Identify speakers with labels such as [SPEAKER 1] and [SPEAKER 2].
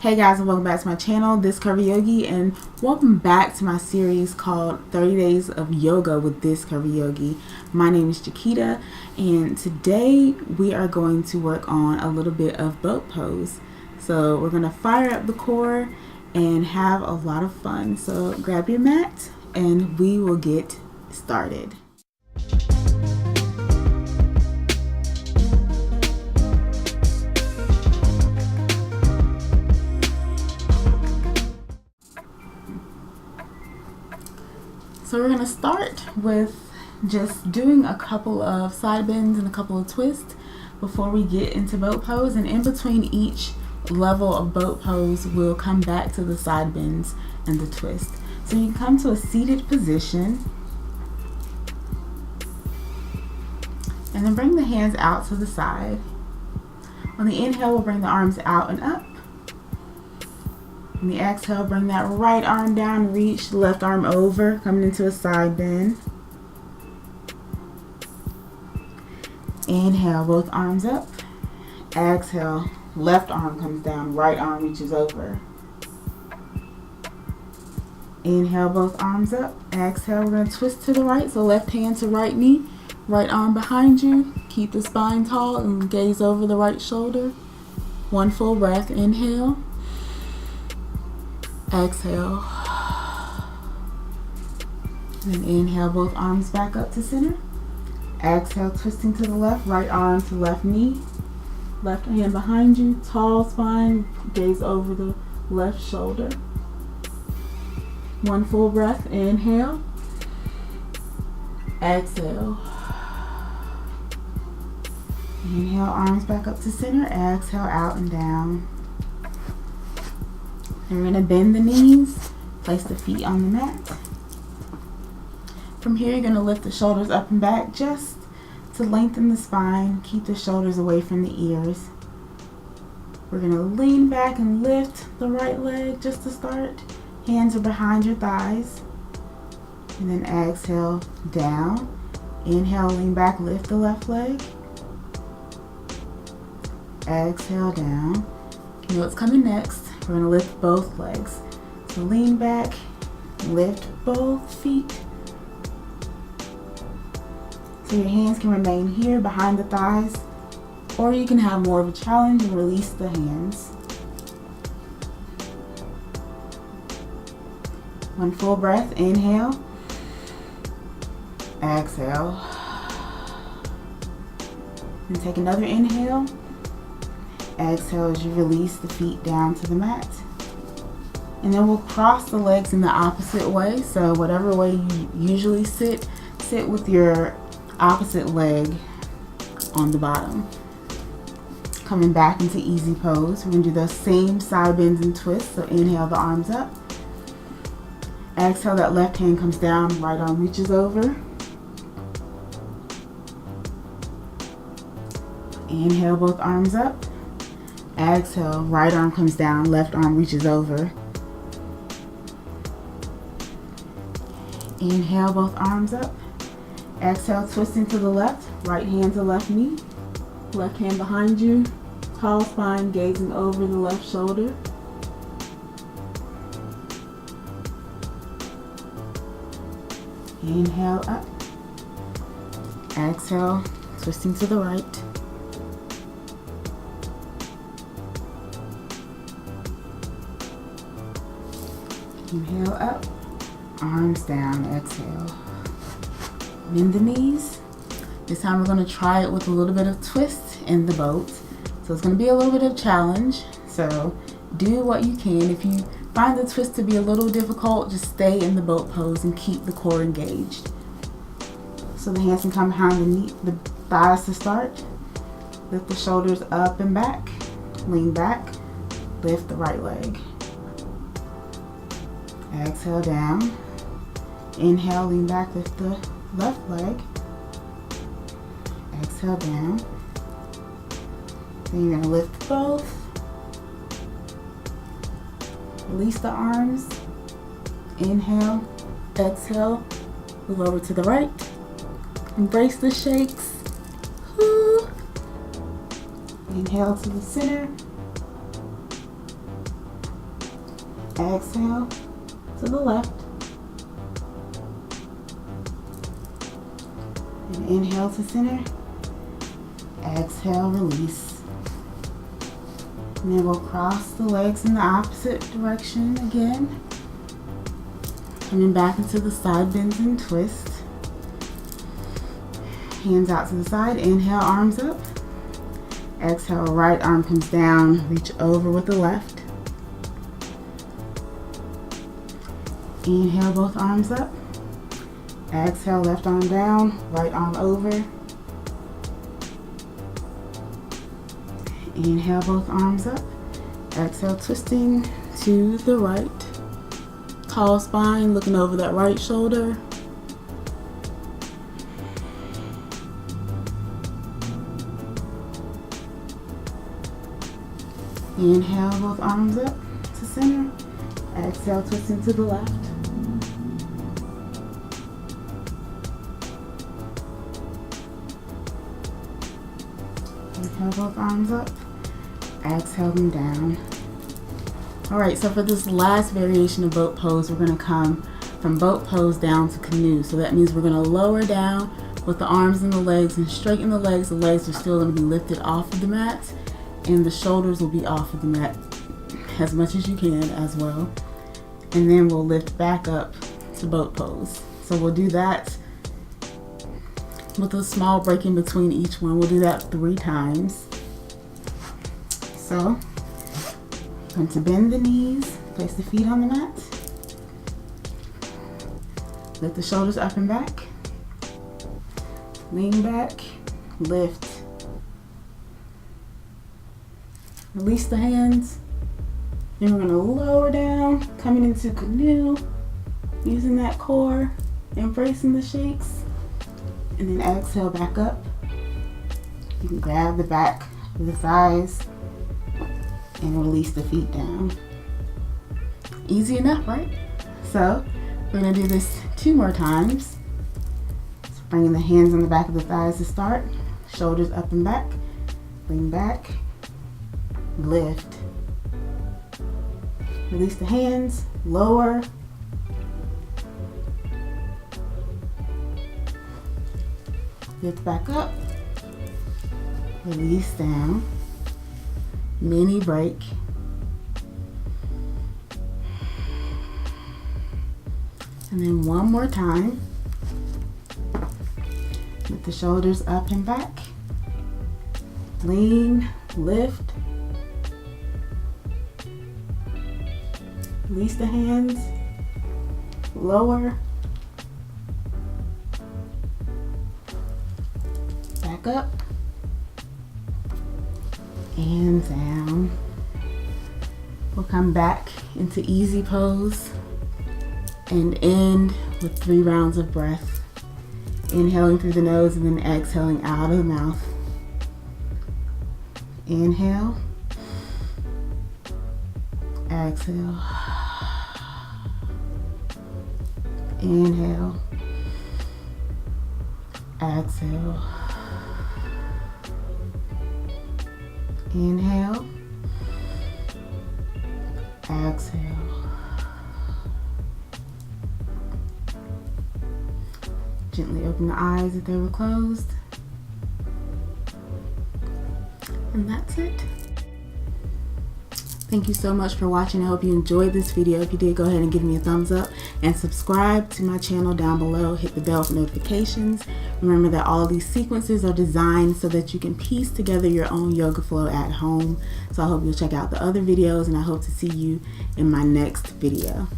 [SPEAKER 1] Hey guys, and welcome back to my channel, This Curvi Yogi, and welcome back to my series called 30 Days of Yoga with This Curvi Yogi. My name is Chiquita, and today we are going to work on a little bit of boat pose. So we're going to fire up the core and have a lot of fun. So grab your mat and we will get started. So we're going to start with just doing a couple of side bends and a couple of twists before we get into boat pose. And in between each level of boat pose, we'll come back to the side bends and the twist. So you can come to a seated position and then bring the hands out to the side. On the inhale, we'll bring the arms out and up. On the exhale, bring that right arm down, reach the left arm over, coming into a side bend. Inhale, both arms up. Exhale, left arm comes down, right arm reaches over. Inhale, both arms up. Exhale, we're going to twist to the right, so left hand to right knee, right arm behind you. Keep the spine tall and gaze over the right shoulder. One full breath, inhale. Exhale. And then inhale, both arms back up to center. Exhale, twisting to the left, right arm to left knee. Left hand behind you, tall spine, gaze over the left shoulder. One full breath, inhale. Exhale. Inhale, arms back up to center. Exhale, out and down. And we're going to bend the knees, place the feet on the mat. From here, you're going to lift the shoulders up and back just to lengthen the spine. Keep the shoulders away from the ears. We're going to lean back and lift the right leg just to start. Hands are behind your thighs. And then exhale, down. Inhale, lean back, lift the left leg. Exhale, down. You know what's coming next. We're going to lift both legs. So lean back, lift both feet. So your hands can remain here behind the thighs, or you can have more of a challenge and release the hands. One full breath, inhale. Exhale. And take another inhale. Exhale as you release the feet down to the mat. And then we'll cross the legs in the opposite way. So whatever way you usually sit with your opposite leg on the bottom. Coming back into easy pose. We're going to do those same side bends and twists. So inhale, the arms up. Exhale, that left hand comes down, right arm reaches over. Inhale, both arms up. Exhale, right arm comes down, left arm reaches over. Inhale, both arms up. Exhale, twisting to the left, right hand to left knee. Left hand behind you, tall spine, gazing over the left shoulder. Inhale, up. Exhale, twisting to the right. Inhale up, arms down, exhale. Bend the knees. This time we're going to try it with a little bit of twist in the boat. So it's going to be a little bit of challenge. So do what you can. If you find the twist to be a little difficult, just stay in the boat pose and keep the core engaged. So the hands can come behind the thighs to start. Lift the shoulders up and back. Lean back. Lift the right leg. Exhale, down. Inhale, lean back, lift the left leg. Exhale, down. Then you're going to lift both. Release the arms. Inhale, exhale, move over to the right. Embrace the shakes. Inhale to the center. Exhale to the left. And inhale to center. Exhale, release. And then we'll cross the legs in the opposite direction again. Coming back into the side bends and twist. Hands out to the side. Inhale, arms up. Exhale, right arm comes down. Reach over with the left. Inhale, both arms up. Exhale, left arm down, right arm over. Inhale, both arms up. Exhale, twisting to the right. Tall spine, looking over that right shoulder. Inhale, both arms up to center. Exhale, twisting to the left. Inhale, both arms up. Exhale them down. Alright, so for this last variation of boat pose, we're going to come from boat pose down to canoe. So that means we're going to lower down with the arms and the legs and straighten the legs. The legs are still going to be lifted off of the mat, and the shoulders will be off of the mat as much as you can as well. And then we'll lift back up to boat pose. So we'll do that with a small break in between each one. We'll do that 3 times. So, going to bend the knees, place the feet on the mat. Lift the shoulders up and back. Lean back, lift. Release the hands. Then we're going to lower down, coming into canoe, using that core, embracing the shakes. And then exhale back up. You can grab the back of the thighs and release the feet down. Easy enough, right? So we're going to do this 2 more times. So bringing the hands on the back of the thighs to start. Shoulders up and back. Lean back. Lift. Release the hands. Lower. Lift back up. Release down. Mini break. And then one more time. With the shoulders up and back. Lean, lift. Release the hands. Lower. Back up. And down. We'll come back into easy pose and end with 3 rounds of breath. Inhaling through the nose and then exhaling out of the mouth. Inhale. Exhale. Inhale. Exhale. Inhale. Exhale. Gently open the eyes if they were closed. And that's it. Thank you so much for watching. I hope you enjoyed this video. If you did, go ahead and give me a thumbs up and subscribe to my channel down below. Hit the bell for notifications. Remember that all of these sequences are designed so that you can piece together your own yoga flow at home. So I hope you'll check out the other videos, and I hope to see you in my next video.